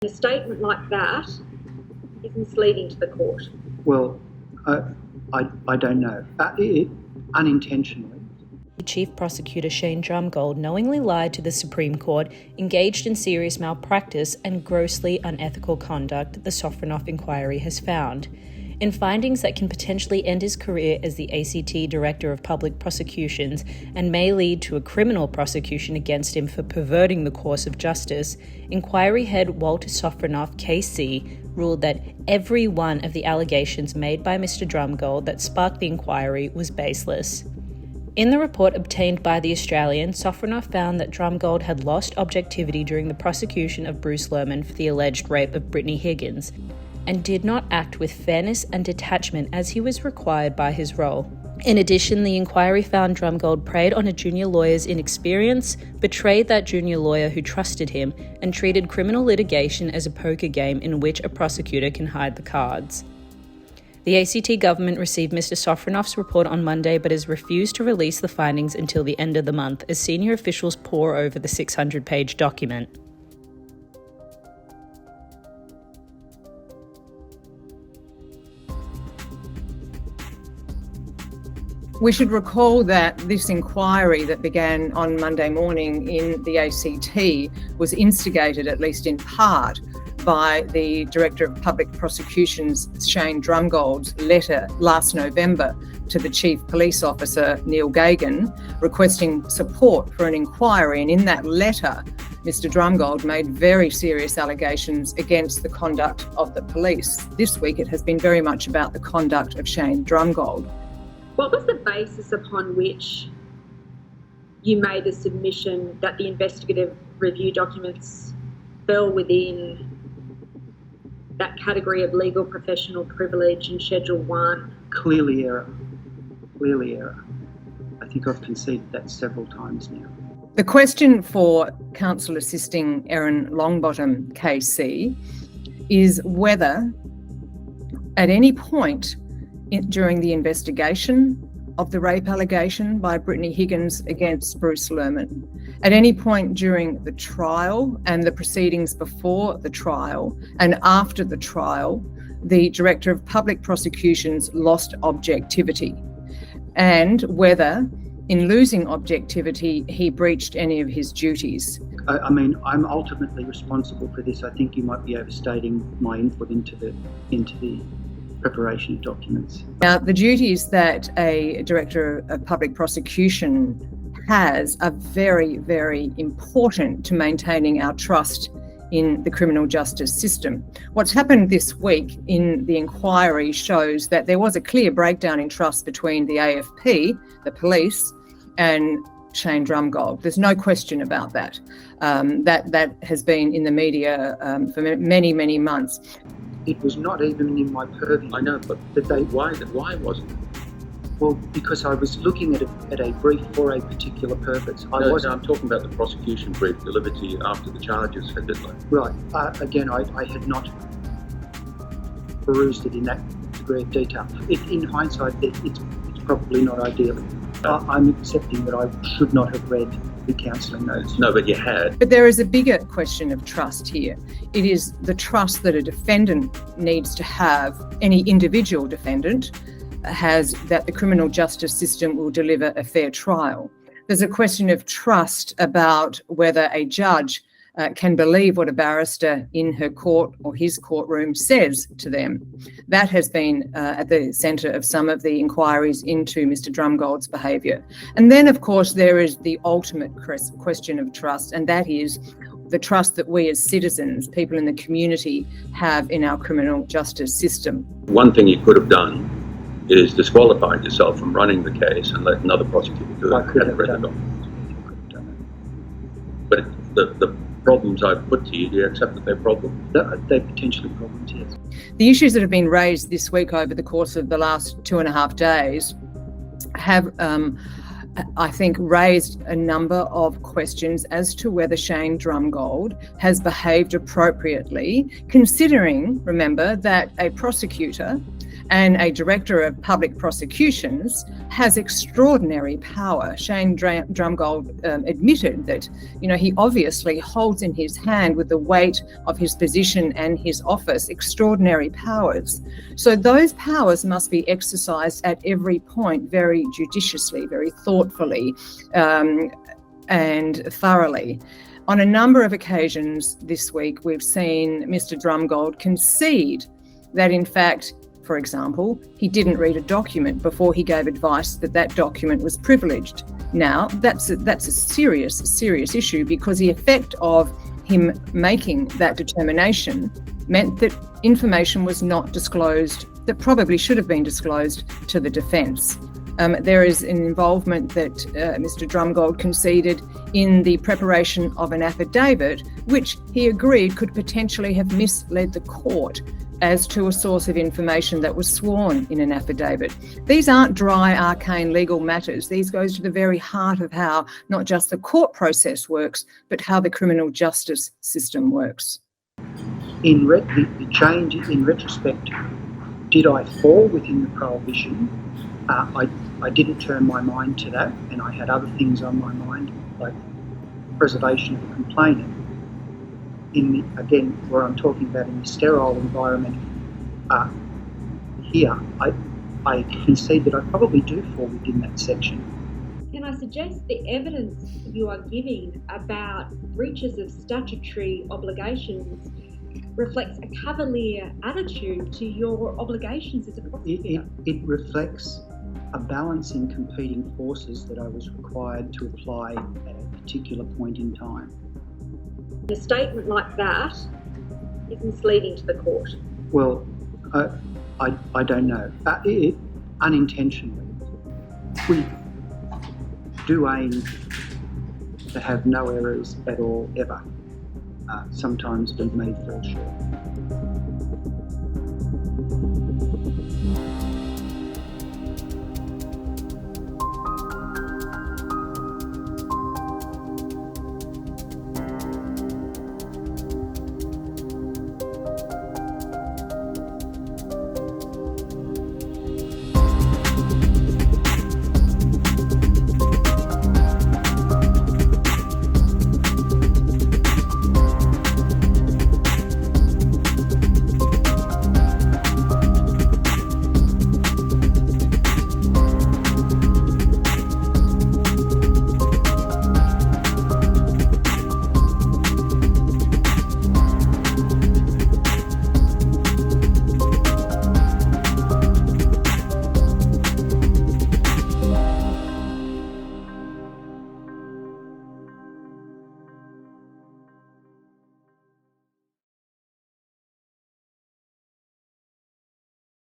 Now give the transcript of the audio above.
A statement like that is misleading to the court. Well, I don't know. Unintentionally. Chief Prosecutor Shane Drumgold knowingly lied to the Supreme Court, engaged in serious malpractice and grossly unethical conduct, the Sofronoff Inquiry has found. In findings that can potentially end his career as the ACT Director of Public Prosecutions and may lead to a criminal prosecution against him for perverting the course of justice, Inquiry Head Walter Sofronoff, KC, ruled that every one of the allegations made by Mr. Drumgold that sparked the inquiry was baseless. In the report obtained by The Australian, Sofronoff found that Drumgold had lost objectivity during the prosecution of Bruce Lehrmann for the alleged rape of Brittany Higgins, and did not act with fairness and detachment as he was required by his role. In addition, the inquiry found Drumgold preyed on a junior lawyer's inexperience, betrayed that junior lawyer who trusted him, and treated criminal litigation as a poker game in which a prosecutor can hide the cards. The ACT government received Mr. Sofronoff's report on Monday but has refused to release the findings until the end of the month as senior officials pore over the 600-page document. We should recall that this inquiry that began on Monday morning in the ACT was instigated, at least in part, by the Director of Public Prosecutions, Shane Drumgold's letter last November to the Chief Police Officer, Neil Gagan, requesting support for an inquiry. And in that letter, Mr. Drumgold made very serious allegations against the conduct of the police. This week, it has been very much about the conduct of Shane Drumgold. What was the basis upon which you made the submission that the investigative review documents fell within that category of legal professional privilege in Schedule 1? Clearly error. I think I've conceded that several times now. The question for Counsel Assisting Erin Longbottom, KC, is whether at any point during the investigation of the rape allegation by Brittany Higgins against Bruce Lehrmann, at any point during the trial and the proceedings before the trial and after the trial, the Director of Public Prosecutions lost objectivity, and whether, in losing objectivity, he breached any of his duties. I mean, I'm ultimately responsible for this. I think you might be overstating my input into the preparation of documents. Now, the duties that a Director of Public Prosecution has are very, very important to maintaining our trust in the criminal justice system. What's happened this week in the inquiry shows that there was a clear breakdown in trust between the AFP, the police, and Shane Drumgold. There's no question about that. That has been in the media for many, many months. It was not even in my purview. I know, but why wasn't it? Well, because I was looking at a brief for a particular purpose. I'm talking about the prosecution brief delivered to you after the charges had been laid. Right. Again, I had not perused it in that degree of detail. In hindsight, it's probably not ideal. I'm accepting that I should not have read the counselling notes. No, but you had. But there is a bigger question of trust here. It is the trust that a defendant needs to have, any individual defendant has, that the criminal justice system will deliver a fair trial. There's a question of trust about whether a judge can believe what a barrister in her court or his courtroom says to them. That has been at the centre of some of the inquiries into Mr. Drumgold's behaviour. And then, of course, there is the ultimate question of trust, and that is the trust that we as citizens, people in the community, have in our criminal justice system. One thing you could have done is disqualified yourself from running the case and let another prosecutor do it. I could have read done the documents. But the problems I've put to you, do you accept that they're problems? They're potentially problems, yes. The issues that have been raised this week over the course of the last 2.5 days have, I think, raised a number of questions as to whether Shane Drumgold has behaved appropriately, considering, remember, that a prosecutor And a director of public prosecutions has extraordinary power. Shane Drumgold admitted that, he obviously holds in his hand, with the weight of his position and his office, extraordinary powers. So those powers must be exercised at every point very judiciously, very thoughtfully, and thoroughly. On a number of occasions this week, we've seen Mr. Drumgold concede that, in fact, for example, he didn't read a document before he gave advice that that document was privileged. Now, that's a serious issue, because the effect of him making that determination meant that information was not disclosed that probably should have been disclosed to the defence. There is an involvement that Mr. Drumgold conceded in the preparation of an affidavit, which he agreed could potentially have misled the court as to a source of information that was sworn in an affidavit. These aren't dry, arcane legal matters. These goes to the very heart of how not just the court process works, but how the criminal justice system works. The change in retrospect, did I fall within the prohibition? I didn't turn my mind to that, and I had other things on my mind, like preservation of the complainant. Again, where I'm talking about in the sterile environment, here, I concede that I probably do fall within that section. Can I suggest the evidence you are giving about breaches of statutory obligations reflects a cavalier attitude to your obligations as a prosecutor? It reflects a balance in competing forces that I was required to apply at a particular point in time. A statement like that is misleading to the court. Well, I don't know. Unintentionally, we do aim to have no errors at all, ever. Sometimes we may fall short.